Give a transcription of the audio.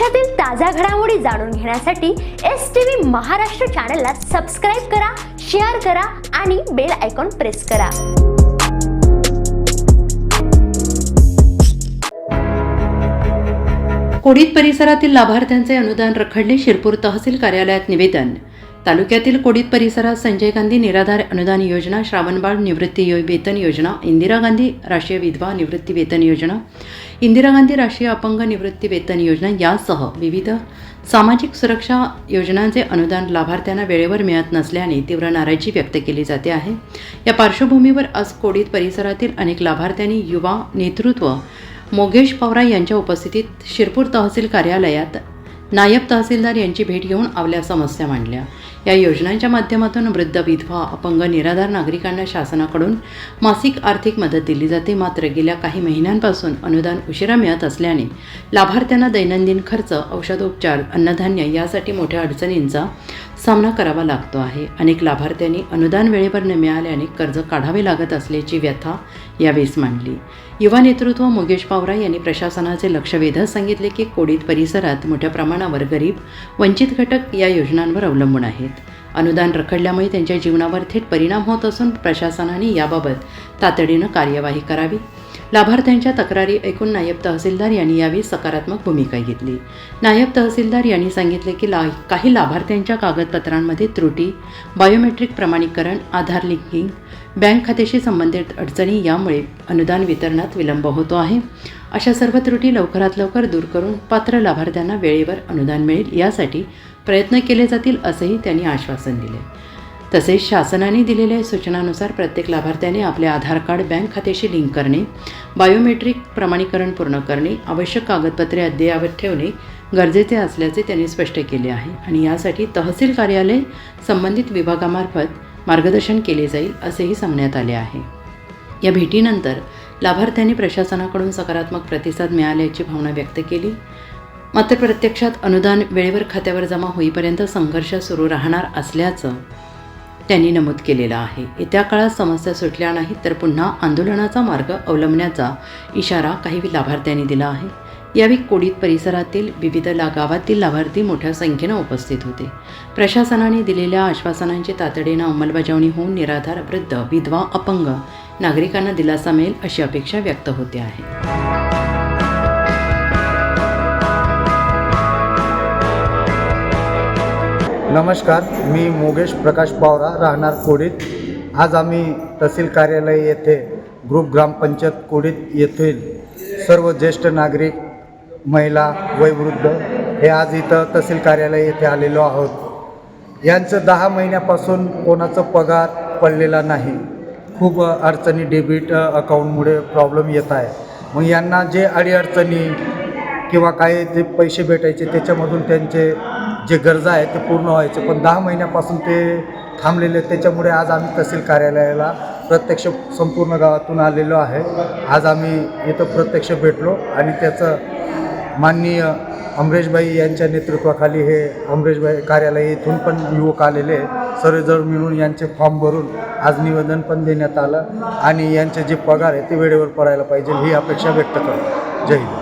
देशातील ताज्या घडामोडी जाणून घेण्यासाठी STV महाराष्ट्र चॅनलला सबस्क्राइब करा, शेअर करा आणि बेल आयकॉन प्रेस करा। कोडीत परिसरातील लाभार्थ्यांचे अनुदान रखडले। शिरपूर तहसील कार्यालयात निवेदन। तालुक्यातील कोडीत परिसरात संजय गांधी निराधार अनुदान योजना, श्रावणबाळ निवृत्ती वेतन योजना, इंदिरा गांधी राष्ट्रीय विधवा निवृत्ती वेतन योजना, इंदिरा गांधी राष्ट्रीय अपंग निवृत्ती वेतन योजना यासह विविध सामाजिक सुरक्षा योजनांचे अनुदान लाभार्थ्यांना वेळेवर मिळत नसल्याने तीव्र नाराजी व्यक्त केली जाते आहे। या पार्श्वभूमीवर आज कोडीत परिसरातील अनेक लाभार्थ्यांनी युवा नेतृत्व मोगेश पवरा यांच्या उपस्थितीत शिरपूर तहसील कार्यालयात नायब तहसीलदार यांची भेट घेऊन आपल्या समस्या मांडल्या। या योजनांच्या माध्यमातून वृद्ध, विधवा, अपंग, निराधार नागरिकांना शासनाकडून मासिक आर्थिक मदत दिली जाते। मात्र गेल्या काही महिन्यांपासून अनुदान उशिरा मिळत असल्याने लाभार्थ्यांना दैनंदिन खर्च, औषधोपचार, अन्नधान्य यासाठी मोठ्या अडचणींचा सामना करावा लागतो आहे। अनेक लाभार्थ्यांनी अनुदान वेळेवर न मिळाल्याने कर्ज काढावे लागत असल्याची व्यथा यावेळी मांडली। युवा नेतृत्व मोगेश पवरा यांनी प्रशासनाचे लक्ष वेधत सांगितले की कोडीत परिसरात मोठ्या प्रमाणावर गरीब, वंचित घटक या योजनांवर अवलंबून आहेत। अनुदान रखडल्यामुळे त्यांच्या जीवनावर थेट परिणाम होत असून प्रशासनाने याबाबत तातडीनं कार्यवाही करावी। लाभार्थ्यांच्या तक्रारी ऐकून नायब तहसीलदार यांनी यावेळी सकारात्मक भूमिका घेतली। नायब तहसीलदार यांनी सांगितले की काही लाभार्थ्यांच्या कागदपत्रांमध्ये त्रुटी, बायोमेट्रिक प्रमाणीकरण, आधार लिंकिंग, बँक खात्याशी संबंधित अडचणी यामुळे अनुदान वितरणात विलंब होतो आहे। अशा सर्व त्रुटी लवकरात लवकर दूर करून पात्र लाभार्थ्यांना वेळेवर अनुदान मिळेल यासाठी प्रयत्न केले जातील असेही त्यांनी आश्वासन दिले। तसेच शासनाने दिलेल्या सूचनानुसार प्रत्येक लाभार्थ्याने आपले आधार कार्ड बँक खात्याशी लिंक करणे, बायोमेट्रिक प्रमाणीकरण पूर्ण करणे, आवश्यक कागदपत्रे अद्ययावत ठेवणे गरजेचे असल्याचे त्यांनी स्पष्ट केले आहे आणि यासाठी तहसील कार्यालय संबंधित विभागामार्फत मार्गदर्शन केले जाईल असेही सांगण्यात आले आहे। या भेटीनंतर लाभार्थ्यांनी प्रशासनाकडून सकारात्मक प्रतिसाद मिळाल्याची भावना व्यक्त केली। मात्र प्रत्यक्षात अनुदान वेळेवर खात्यावर जमा होईपर्यंत संघर्ष सुरू राहणार असल्याचं त्यांनी नमूद केलेलं आहे। येत्या काळात समस्या सुटल्या नाहीत तर पुन्हा आंदोलनाचा मार्ग अवलंबण्याचा इशारा काही लाभार्थ्यांनी दिला आहे। यावेळी कोडीत परिसरातील विविध गावातील लाभार्थी मोठ्या संख्येनं उपस्थित होते। प्रशासनाने दिलेल्या आश्वासनांची तातडीनं अंमलबजावणी होऊन निराधार, वृद्ध, विधवा, अपंग नागरिकांना दिलासा मिळेल अशी अपेक्षा व्यक्त होते आहे। नमस्कार, मी मोगेश प्रकाश पवरा, राहणार कोडीत। आज आम्ही तहसील कार्यालय येथे ग्रुप ग्रामपंचायत कोडीत येथील सर्व ज्येष्ठ नागरिक, महिला, वयोवृद्ध हे आज इथं तहसील कार्यालय येथे आलेलो आहोत। यांचं 10 महिन्यापासून कोणाचा पगार पडलेला नाही। खूप अडचणी डेबिट अकाउंटमुळे प्रॉब्लेम येत आहे। मग यांना जे अडीअडचणी किंवा काही जे पैसे भेटायचे त्याच्यामधून त्यांचे जे गरजा आहेत ते पूर्ण व्हायचे, पण 10 महिन्यापासून ते थांबलेले। त्याच्यामुळे आज आम्ही तहसील कार्यालयाला प्रत्यक्ष संपूर्ण गावातून आलेलो आहे। आज आम्ही इथं प्रत्यक्ष भेटलो आणि त्याचं माननीय अमरेशभाई यांच्या नेतृत्वाखाली हे अमरेशभाई कार्यालय इथून पण युवक आलेले सर्वजण मिळून यांचे फॉर्म भरून आज निवेदन पण देण्यात आलं आणि यांचे जे पगार आहे ते वेळेवर पडायला पाहिजे ही अपेक्षा व्यक्त करतो। जय हिंद।